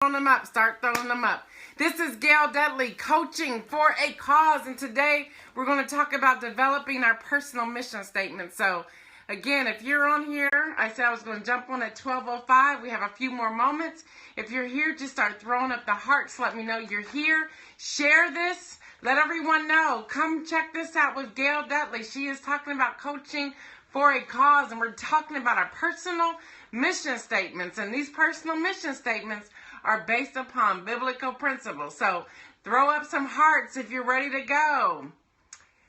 Throwing them up. Start throwing them up. This is Gail Dudley, coaching for a cause, and today we're going to talk about developing our personal mission statement. So, again, if you're on here, I said I was going to jump on at 12:05. We have a few more moments. If you're here, just start throwing up the hearts. Let me know you're here. Share this. Let everyone know. Come check this out with Gail Dudley. She is talking about coaching for a cause, and we're talking about our personal mission statements. And these personal mission statements are based upon biblical principles. So throw up some hearts if you're ready to go.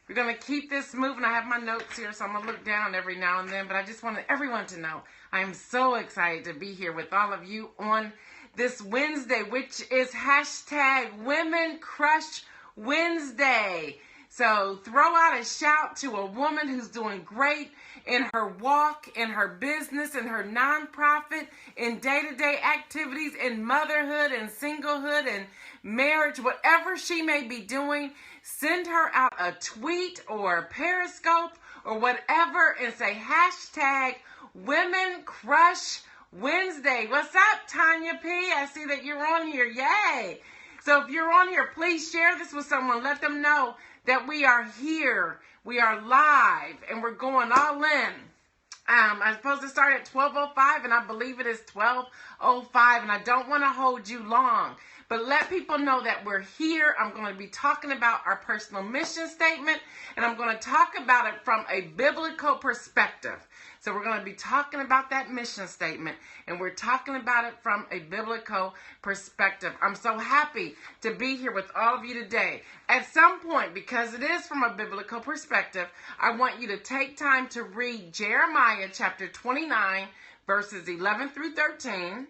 We're going to keep this moving. I have my notes here, so I'm going to look down every now and then. But I just wanted everyone to know I am so excited to be here with all of you on this Wednesday, which is hashtag Women Crush Wednesday. So throw out a shout to a woman who's doing great in her walk, in her business, in her nonprofit, in day-to-day activities, in motherhood and singlehood and marriage, whatever she may be doing. Send her out a tweet or a Periscope or whatever and say hashtag Women Crush Wednesday. What's up, Tanya P? I see that you're on here. Yay! So if you're on here, please share this with someone. Let them know that we are here, we are live, and we're going all in. I'm supposed to start at 12:05, and I believe it is 12:05, and I don't want to hold you long, but let people know that we're here. I'm going to be talking about our personal mission statement, and I'm going to talk about it from a biblical perspective. So we're going to be talking about that mission statement, and we're talking about it from a biblical perspective. I'm so happy to be here with all of you today. At some point, because it is from a biblical perspective, I want you to take time to read Jeremiah chapter 29, verses 11 through 13.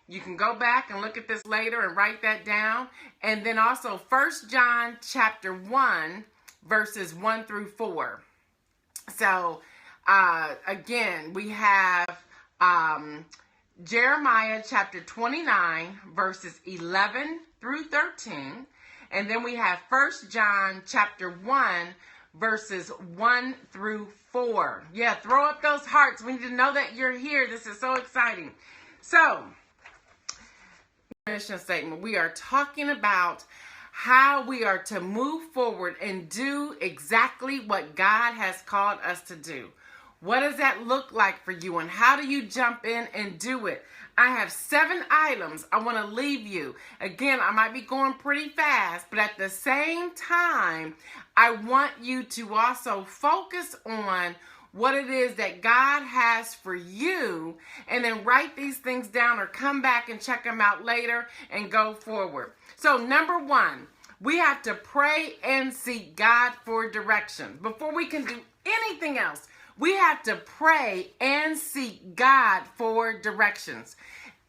You can go back and look at this later and write that down. And then also 1 John chapter 1, verses 1 through 4. So, again, we have Jeremiah chapter 29, verses 11 through 13. And then we have 1 John chapter 1, verses 1 through 4. Yeah, throw up those hearts. We need to know that you're here. This is so exciting. So, mission statement. We are talking about how we are to move forward and do exactly what God has called us to do. What does that look like for you, and how do you jump in and do it? I have 7 items I want to leave you. Again, I might be going pretty fast, but at the same time, I want you to also focus on what it is that God has for you, and then write these things down or come back and check them out later and go forward. So number 1, we have to pray and seek God for direction. Before we can do anything else, we have to pray and seek God for directions.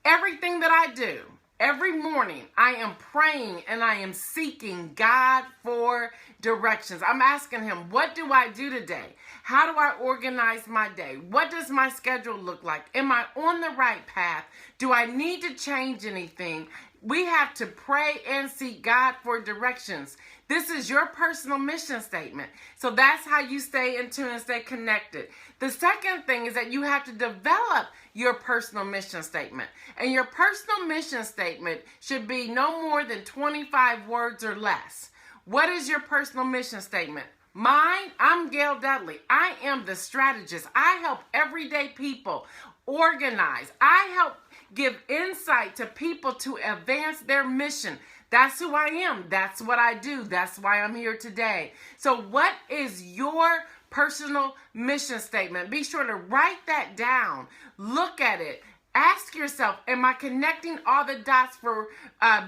Everything that I do, every morning, I am praying and I am seeking God for directions. I'm asking him, what do I do today? How do I organize my day? What does my schedule look like? Am I on the right path? Do I need to change anything? We have to pray and seek God for directions. This is your personal mission statement. So that's how you stay in tune and stay connected. The second thing is that you have to develop your personal mission statement. And your personal mission statement should be no more than 25 words or less. What is your personal mission statement? Mine, I'm Gail Dudley. I am the strategist. I help everyday people organize. I help give insight to people to advance their mission. That's who I am. That's what I do. That's why I'm here today. So what is your personal mission statement? Be sure to write that down. Look at it. Ask yourself, am I connecting all the dots for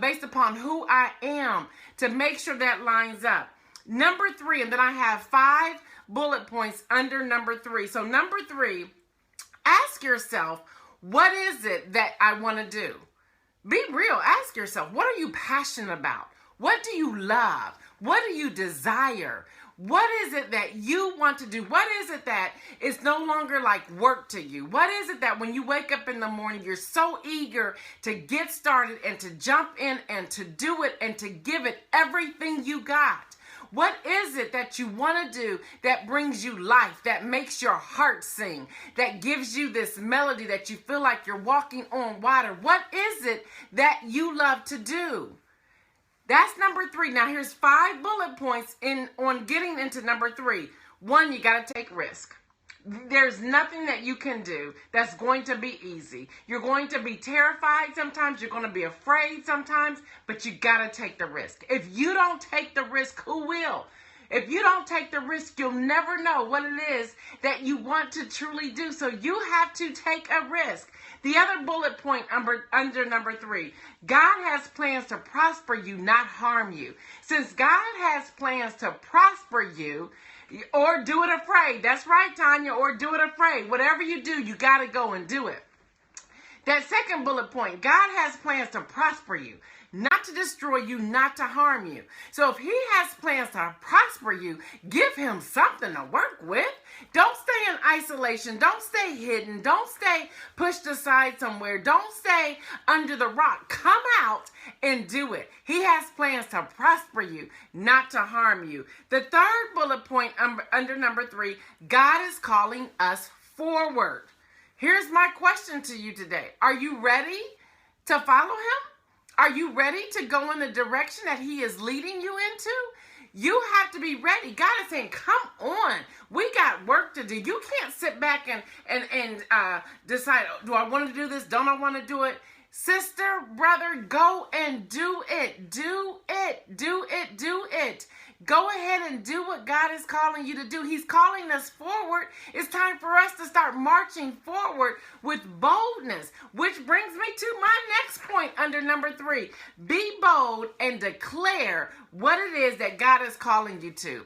based upon who I am to make sure that lines up? Number 3, and then I have 5 bullet points under number 3. So number 3, ask yourself, what is it that I want to do? Be real. Ask yourself, what are you passionate about? What do you love? What do you desire? What is it that you want to do? What is it that is no longer like work to you? What is it that when you wake up in the morning, you're so eager to get started and to jump in and to do it and to give it everything you got? What is it that you want to do that brings you life, that makes your heart sing, that gives you this melody that you feel like you're walking on water? What is it that you love to do? That's number 3. Now here's 5 bullet points on getting into number 3. 1, you got to take risk. There's nothing that you can do that's going to be easy. You're going to be terrified sometimes. You're going to be afraid sometimes, but you got to take the risk. If you don't take the risk, who will? If you don't take the risk, you'll never know what it is that you want to truly do. So you have to take a risk. The other bullet point under number 3, God has plans to prosper you, not harm you. Since God has plans to prosper you, or do it afraid. That's right, Tanya, or do it afraid. Whatever you do, you got to go and do it. That second bullet point, God has plans to prosper you, not to destroy you, not to harm you. So if he has plans to prosper you, give him something to work with. Don't stay in isolation. Don't stay hidden. Don't stay pushed aside somewhere. Don't stay under the rock. Come out and do it. He has plans to prosper you, not to harm you. The third bullet point under number 3, God is calling us forward. Here's my question to you today. Are you ready to follow him? Are you ready to go in the direction that he is leading you into? You have to be ready. God is saying, come on. We got work to do. You can't sit back and decide, do I want to do this? Don't I want to do it? Sister, brother, go and do it. Do it. Do it. Do it. Go ahead and do what God is calling you to do. He's calling us forward. It's time for us to start marching forward with boldness, which brings me to my next point under number 3. Be bold and declare what it is that God is calling you to.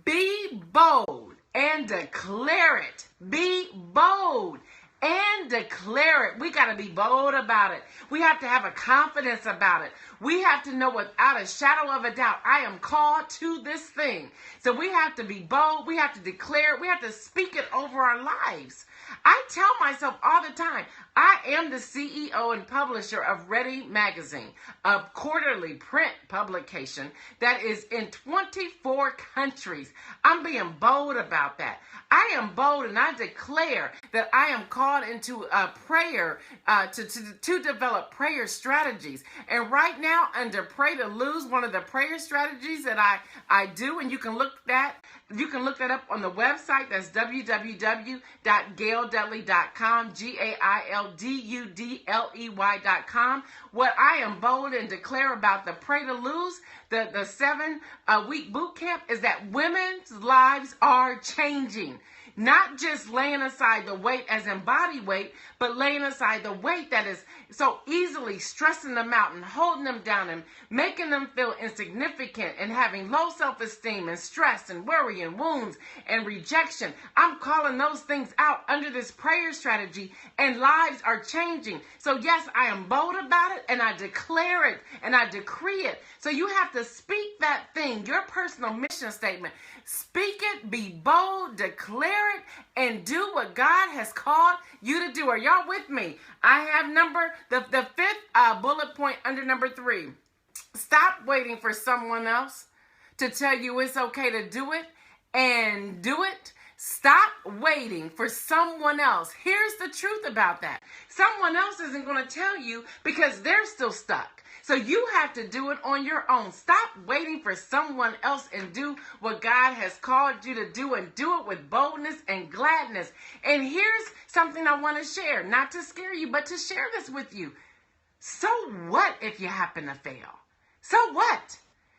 Be bold and declare it. Be bold and declare it. We got to be bold about it. We have to have a confidence about it. We have to know without a shadow of a doubt, I am called to this thing. So we have to be bold. We have to declare it. We have to speak it over our lives. I tell myself all the time, I am the CEO and publisher of Ready Magazine, a quarterly print publication that is in 24 countries. I'm being bold about that. I am bold and I declare that I am called into a prayer to develop prayer strategies. And right now under Pray to Lose, one of the prayer strategies that I do, and you can look that up on the website. That's www.gaildudley.com, GAILDUDLEY.com. What I am bold and declare about the Pray to Lose, the 7-week boot camp, is that women's lives are changing. Not just laying aside the weight as in body weight, but laying aside the weight that is so easily stressing them out and holding them down and making them feel insignificant and having low self-esteem and stress and worry and wounds and rejection. I'm calling those things out under this prayer strategy, and lives are changing. So yes, I am bold about it, and I declare it and I decree it. So you have to speak that thing, your personal mission statement. Speak it, be bold, declare it, and do what God has called you to do. Are y'all with me? I have the fifth bullet point under number 3. Stop waiting for someone else to tell you it's okay to do it, and do it. Stop waiting for someone else. Here's the truth about that. Someone else isn't going to tell you because they're still stuck. So you have to do it on your own. Stop waiting for someone else and do what God has called you to do, and do it with boldness and gladness. And here's something I want to share, not to scare you, but to share this with you. So what if you happen to fail? So what?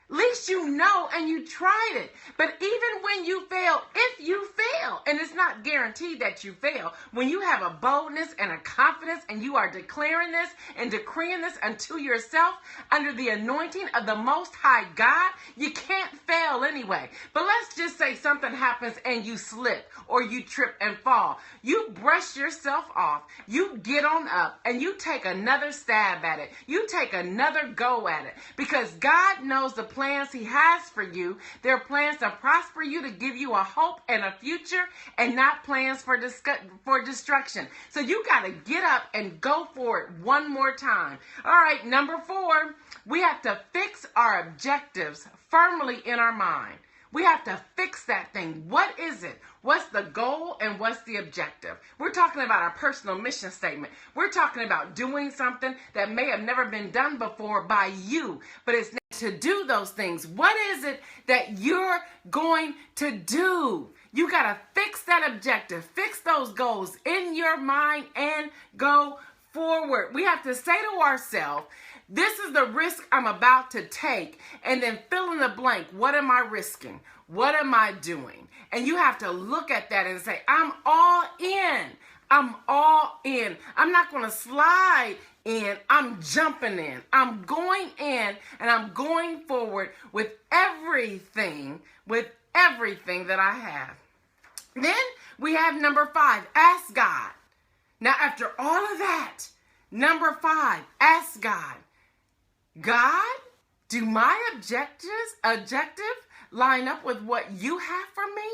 At least you know and you tried it. But even when you fail, if you fail, and it's not guaranteed that you fail, when you have a boldness and a confidence and you are declaring this and decreeing this unto yourself under the anointing of the Most High God, you can't fail anyway. But let's just say something happens and you slip or you trip and fall. You brush yourself off, you get on up, and you take another stab at it. You take another go at it, because God knows the plan plans he has for you. They're plans to prosper you, to give you a hope and a future, and not plans for destruction. So you got to get up and go for it one more time. All right, number 4, we have to fix our objectives firmly in our mind. We have to fix that thing. What is it? What's the goal and what's the objective? We're talking about our personal mission statement. We're talking about doing something that may have never been done before by you, but it's to do those things. What is it that you're going to do? You got to fix that objective, fix those goals in your mind and go forward. We have to say to ourselves, this is the risk I'm about to take, and then fill in the blank. What am I risking? What am I doing? And you have to look at that and say, I'm all in. I'm all in. I'm not going to slide in. I'm jumping in. I'm going in, and I'm going forward with everything that I have. Then we have number 5, ask God. Now, after all of that, number 5, ask God. God, do my objective line up with what you have for me?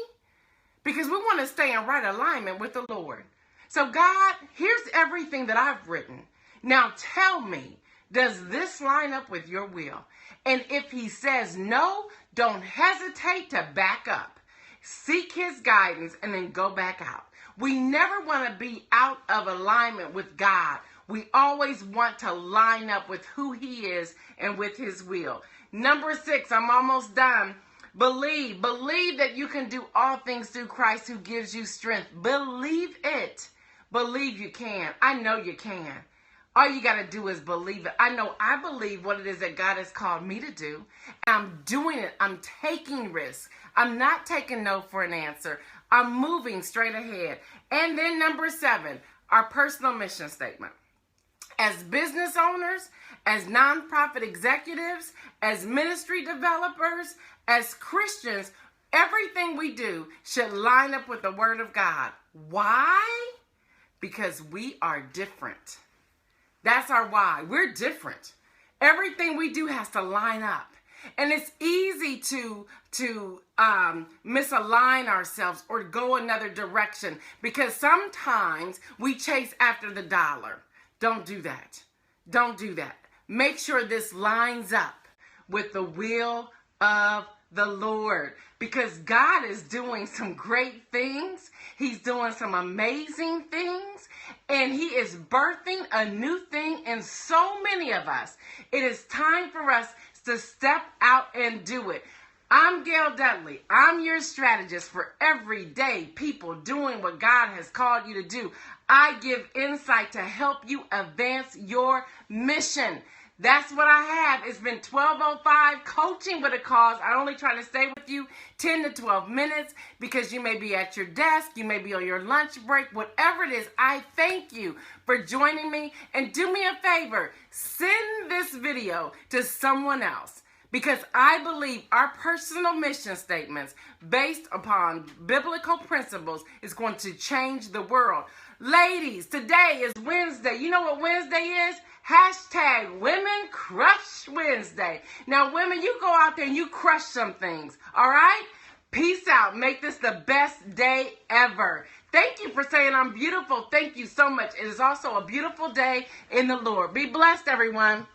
Because we want to stay in right alignment with the Lord. So God, here's everything that I've written. Now tell me, does this line up with your will? And if he says no, don't hesitate to back up. Seek his guidance and then go back out. We never want to be out of alignment with God. We always want to line up with who he is and with his will. Number 6, I'm almost done. Believe that you can do all things through Christ who gives you strength. Believe it. Believe you can. I know you can. All you got to do is believe it. I believe what it is that God has called me to do. I'm doing it. I'm taking risks. I'm not taking no for an answer. I'm moving straight ahead. And then number 7, our personal mission statement. As business owners, as nonprofit executives, as ministry developers, as Christians, everything we do should line up with the Word of God. Why? Because we are different. That's our why. We're different. Everything we do has to line up. And it's easy to misalign ourselves or go another direction because sometimes we chase after the dollar. Don't do that. Don't do that. Make sure this lines up with the will of the Lord because God is doing some great things. He's doing some amazing things, and he is birthing a new thing in so many of us. It is time for us to step out and do it. I'm Gail Dudley. I'm your strategist for everyday people doing what God has called you to do. I give insight to help you advance your mission. That's what I have. It's been 12:05 coaching with a cause. I only try to stay with you 10 to 12 minutes because you may be at your desk, you may be on your lunch break, whatever it is. I thank you for joining me, and do me a favor, send this video to someone else. Because I believe our personal mission statements based upon biblical principles is going to change the world. Ladies, today is Wednesday. You know what Wednesday is? Hashtag Women Crush Wednesday. Now, women, you go out there and you crush some things. All right? Peace out. Make this the best day ever. Thank you for saying I'm beautiful. Thank you so much. It is also a beautiful day in the Lord. Be blessed, everyone.